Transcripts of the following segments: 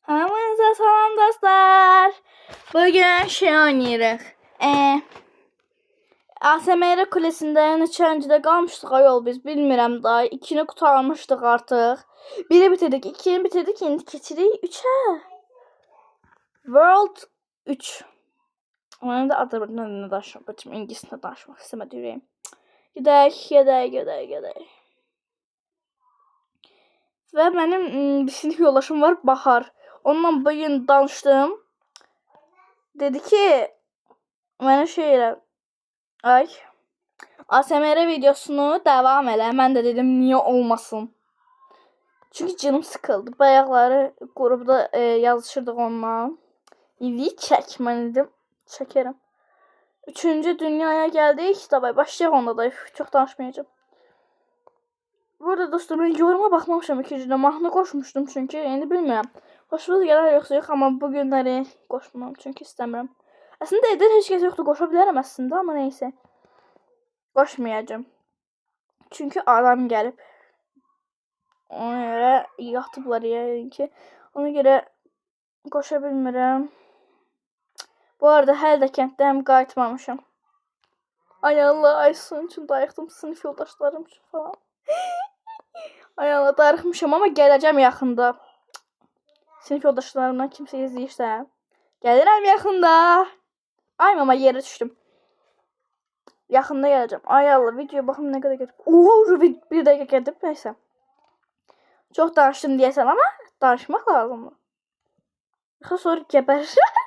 Hamınıza salam dostlar. Bugün şey oynayırıq. ASMR kulesində neçəncidə qalmışdıq ayol biz bilmirəm daha. 2-ni qurtarmışdıq artıq. 1-i bitirdik, 2-ni bitirdik, indi keçirik 3-ə. World 3. Onun da Azərbaycan dilində danışmaq, bacım ingiliscə danışmaq istəmədi ürəyim. Gedək. Və mənim bir sinif yoldaşım var, Bahar. Onunla bugün danışdım. Dedi ki, mənə şey elə, ASMR videosunu devam elə. Mən də dedim, niyə olmasın? Çünki canım sıkıldı. Bayaqları qrupda yazışırdıq onunla. İvi çək, mən dedim, çəkərəm. 3-cü dünyaya gəldik. Davay, başlayaq onda da. Çox danışmayacağım. Burada dostlar, mən yoruma baxmamışam 2-cidə. Mahnı qoşmuşdum çünki. İndi bilmirəm. Xoşunuz gələr yoxsa yox, amma bu günləri qoşmam çünki istəmirəm. Əslində evdə heç kəs yoxdur, qoşa bilərəm əslində, amma neysə. Qoşmayacağım. Çünki adam gəlib. Ona görə yatıblar yəqin ki. Ona görə qoşa bilmirəm. Bu arada hələ də kənddəyəm, qayıtmamışam. Ay Allah, ay son üçün darıxdım sinif yoldaşlarım üçün falan. Ay Allah, darıxmışam, amma gələcəm yaxında. Sinif yoldaşlarımdan kimsə izləyirsə. Gəlirəm yaxında. Ay mama, yerə düşdüm. Yaxında gələcəm. Ay Allah, videoya baxım nə qədər gedib. Ooo, bir dəqiqə gedib, neysə. Çox danışdım deyəsən, amma danışmaq lazımdır. Yoxsa sonra gəbərir.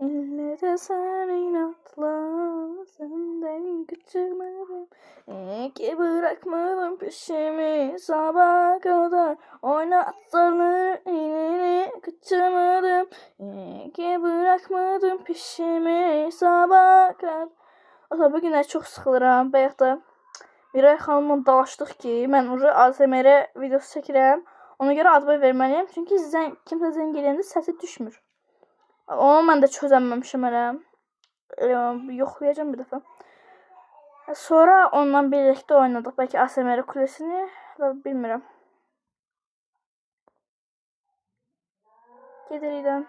İllərə sən inatla, səndən küçülmədim. Ki bırakmadım peşimi sabaha kadar. Oynatlarını ileri kaçırmadım. Ki bırakmadım peşimi sabaha kadar. Ata bugünlər çox sıxılıram. Bayaq da Miray xanımla dalaşdıq ki, mən ASMR videosu çəkirəm. Ona görə adımı verməliyəm. Çünki kimsə zəng eləyəndə səsi düşmür. Onu mən də çözəməmişəm hələ. Yoxlayacağım bir dəfə. Sonra ondan birlikdə oynadıq. Bəlkə ASMR kulesini. Bilmirəm. Gedirikdən.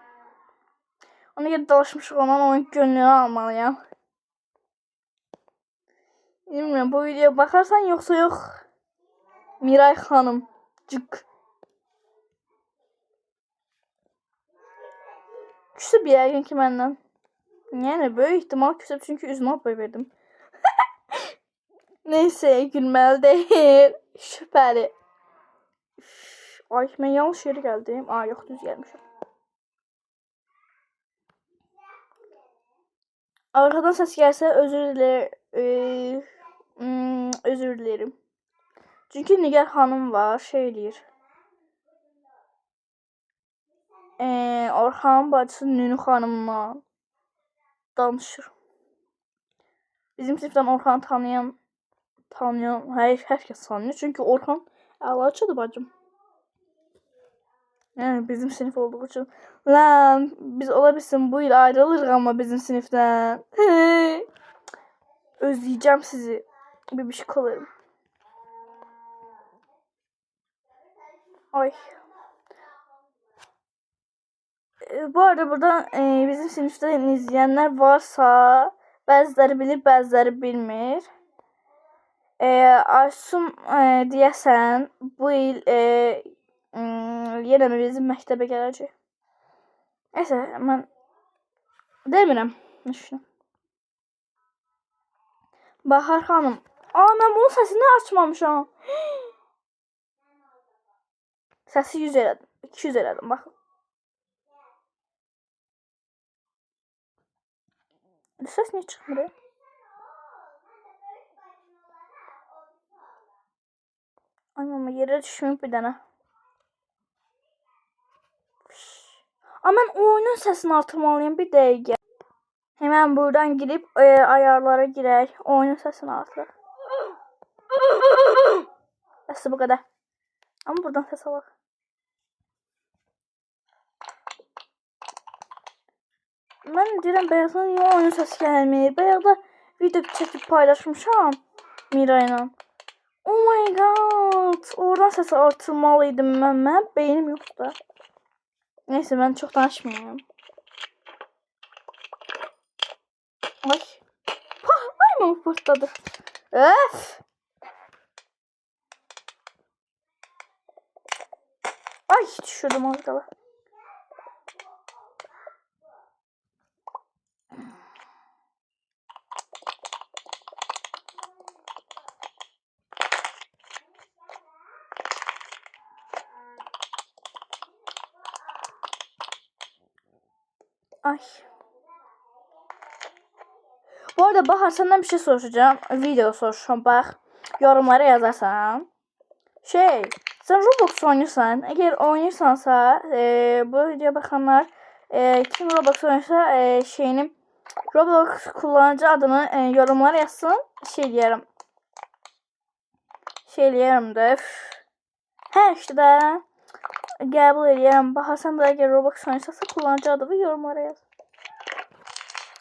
Ona görə dalaşmışıq ondan. Onun gönlünü almalıyam. Bilmirəm, bu videoya baxarsan yoxsa yox. Miray xanım. Cık. Küsüb yəqin ki məndən. Yəni, böyük ihtimal küsüb çünki üzümə boy verdim. Neysə, gülməli deyil. Şübhəli. Ay, mən yanlış yerə gəldim. Ay, yox, düz gəlmişim. Arxadan səs gəlsə özür dilərim. Çünki Nigar xanım var, şey eləyir. Orxanın bacısı Nünü xanımla danışır. Bizim sinifdən Orxanı tanıyan, hər kəs tanıyır. Çünki Orxan əlaçıdır bacım. Yəni bizim sinif olduğu üçün. Lan, biz ola bilsin bu il ayrılırıq amma bizim sinifdən. Özləyəcəm sizi. Bebişik olurum. Ay. Bu arada burada bizim sinifdən izləyənlər varsa, bəziləri bilir, bəziləri bilmir. Aysun deyəsən bu il yenə bizim məktəbə gələcək. Neysə, mən demirəm. Bahar xanım. Mən bunun səsini açmamışam. Səsi 100 elədim. 200 elədim, baxın. Səs niyə çıxmır? Ay mama, yerə düşməyib bir dənə. Mən oyunun səsini artırmalıyım bir dəqiqə. Hemen buradan girip ayarlara girək. Oyunun səsini artıraq. Bəs bu qədər. Amma buradan səs alaq. Mən deyirəm, bayaqdan niyə oyunun səsi gəlmir? Bayaqda video çəkib paylaşmışam Mirayla. Oh my god. Oradan sesi artırmalıydım ben. Beynim yok da. Neyse ben çok danışmayayım. Ay. Ay mı fırtladı? Öf. Ay düşürdüm az kala. Ay. Bu arada Bahar senden bir şey soracağım. Video soracağım bak. Yorumlara yazarsan. Sen Roblox oynuyorsan, eğer oynuyorsansa bu videoya bakanlar kim Roblox oynuyorsa Roblox kullanıcı adını yorumlara yazsın. Diyelim. Diyelim de. He işte de. Qəbul edirəm. Bahar sən də əgər Roblox oynuyorsa kullanıcı adını yorumlara yaz.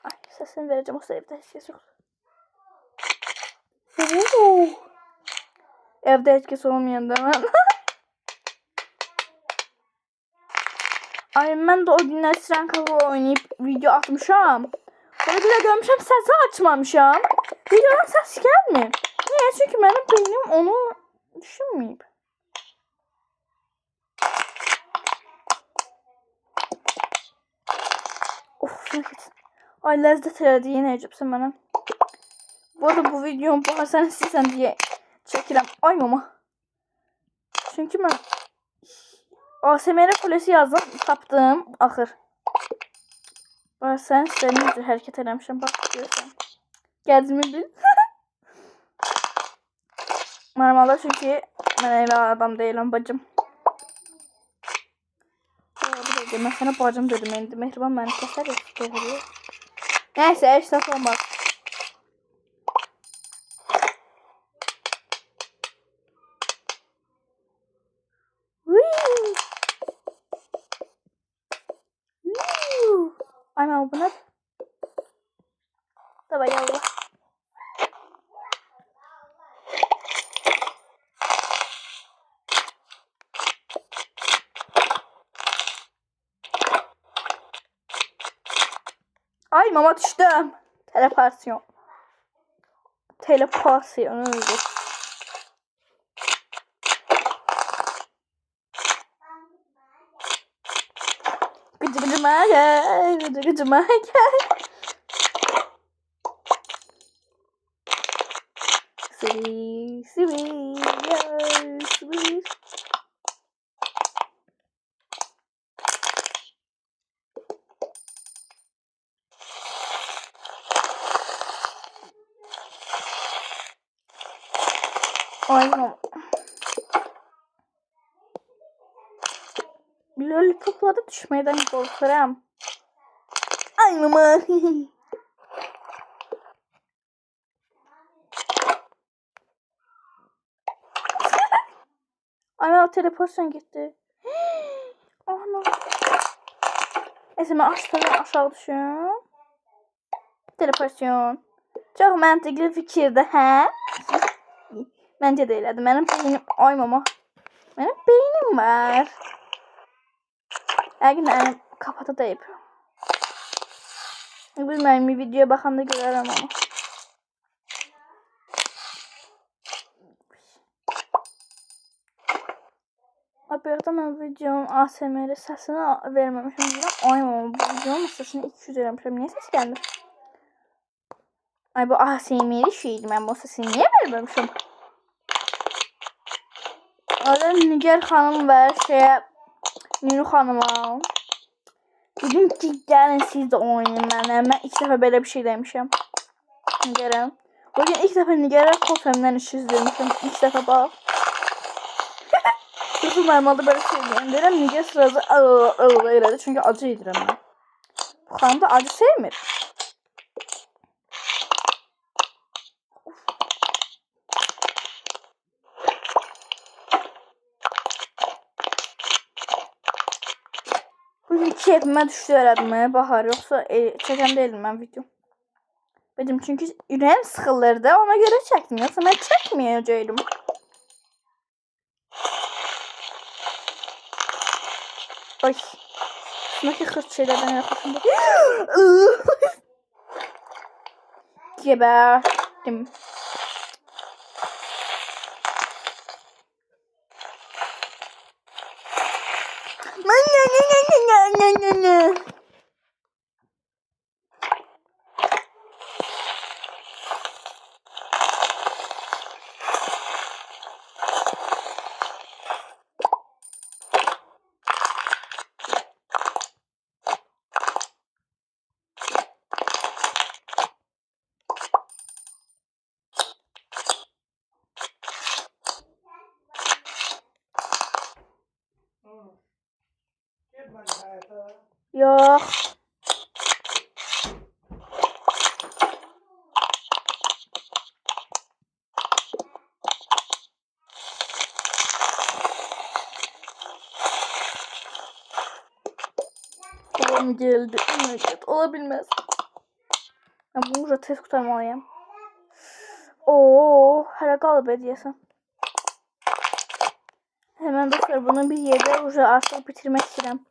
Ay sesini vereceğim o evde heç kəs yoxdur. Evde heç kəs olmayanda mən. Ay mən də o günlər Strankalı oynayıb video atmışam. Böyle bir de görmüşəm səsi açmamışam. Videodan səs gəlmir. Niye? Çünkü benim beynim onu düşünməyib. Of ne kötü. Ay ləzzət elədi yenə əcəbsən mənə. Bu arada bu videomu Bahar sən istəyirsən diye çəkirəm. Ay mama. Çünkü mən ASMR kulesi yazdım, tapdım axır. Bahar sən istədiyin üzrə hərəkət eləmişəm, bax görürsən. Gəldimi bil. Normalde çünkü mən elə adam deyiləm bacım. Ben sana bacım dedim, indi Mehriban məni kəsər yoxsa doğru. Nəysə, heç də olmaz. Ana bu ne? Давай yallah. Ay mama düştüm. Teleportasyon. Teleportasyon öldü. Gıcıma gel. Gıcıma gel. Sweet. Aynen. Lollipoplara düşmeden korkarım. Ay mama. Ana teleportasyon gitti. Ana. Neyse ben aşağı düşüyorum. Teleportasyon. Çok mantıklı fikirdi he? Bence de elədi. Benim beynim... Ay mama. Benim beynim var. Əgin əlim kapata deyib. Bilməyim, videoya baxanda görərəm ama. Abiyyaqda mən videonun ASMR səsini verməmişim. Ay mama, bu videonun səsini 200 vermişim. Niyə səs gəlmir? Ay bu ASMR şeydi. Mən bu səsini niyə verməmişim? Orada Nigar xanım və Ninu xanıma dedim ki gəlin siz de oynayın mənə. Mən ilk dəfə belə bir şey demişəm Nigar'a. Bugün ilk dəfə Nigar'a kofemdən 200 vermişim. İlk dəfə bax. Yoxsa normalde böyle şey deyirəm. Nigar sırası elədi. Çünki acı yedirəm mən. Bu xanım da acı sevmir. Bugün keyfime düştü herhalde Bahar, yoksa çeken değilim ben video. Benim çünkü yüreğim sıkılırdı, ona göre çektim, yoksa ben çekmeyeceğim. Ay. Şundaki hırt şeylerden yaklaşımda. Geberdim. Yok. Babam geldi. Evet, olabilmez. Ben bunu da tez kurtarmalıyım. Oo, hala qalıb edəsən. Hemen dostlar bunu bir yerde уже artık bitirmek istedim.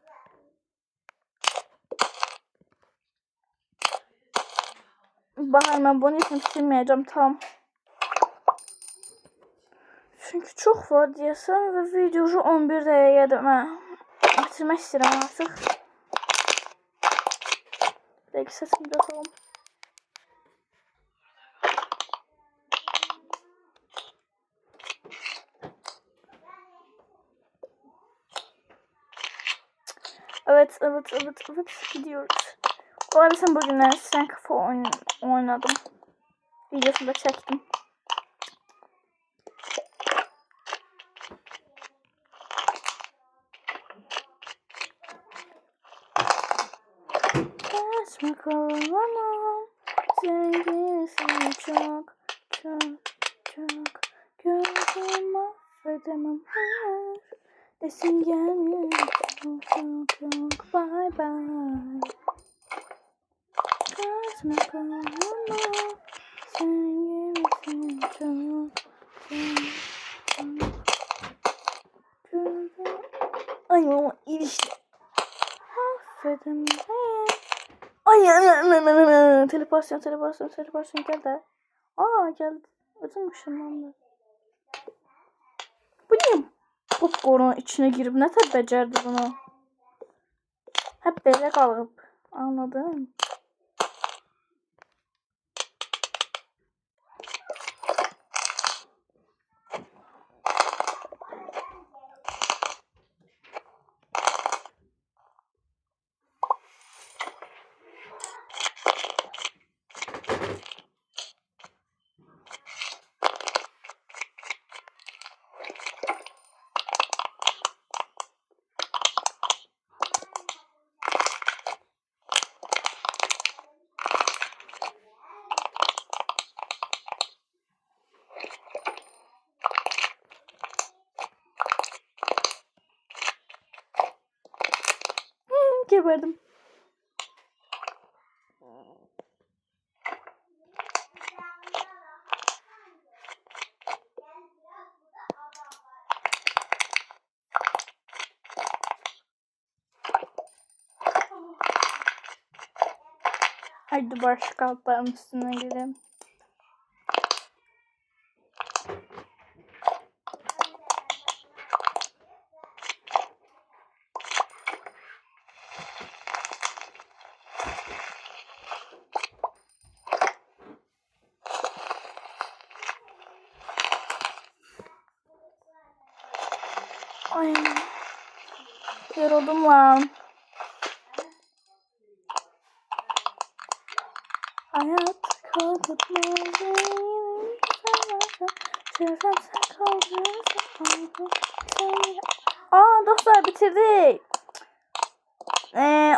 Bakın ben bunu hiç bitirmeyeceğim tam. Çünkü çok var diyesem ve videoyu 11 dəqiqədir. Ben bitirmek istedim artık. Belki sesimi de atalım. Evet gidiyoruz. Olay sen bugünler sen kafa oynadım. Videosunu da çektim. Kaçma kovalamam. Senin gibisin çok gördüm affedemem hayır. Desin gelmiyor çok bye bye. Kaçma kovalamam. Senin gibisin çok gördüm. Ay ama ilişki. Affedemem hayır. Ay teleportasyon geldi. Aa geldi. Özümüşüm ben. Bu niye popcornun içine girip ne tabi becerdi bunu? Hep böyle kalıp. Anladım. Geberdim. Haydi başka altların üstüne gidelim. Ay. Yoruldum lan. Hayat korkutmalıyım. Aa dostlar bitirdik.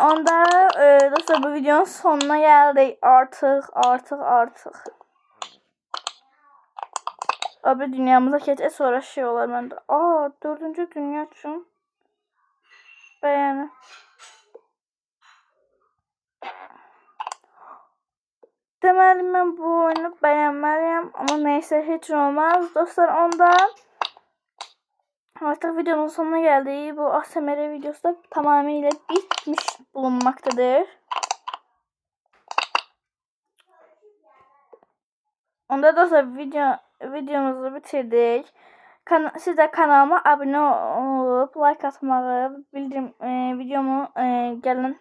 Onda dostlar bu videonun sonuna geldik. Artık. Abi dünyamıza keçe sonra şey olar bende. Aa 4. dünya için. Beğeni. Deməli mən bu oyunu bəyənməliyəm. Ama neyse hiç olmaz. Dostlar onda Artık videonun sonuna geldi. Bu ASMR videosu da tamamıyla bitmiş bulunmaktadır. Onda da videomuzu bitirdik. Siz de kanalıma abone olup like atmağı, videomu gələn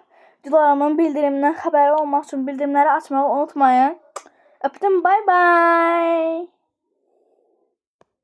videolarımın bildirimdən xəbəri olmaq üçün bildirimləri açmağı unutmayın. Öptüm, bye bye.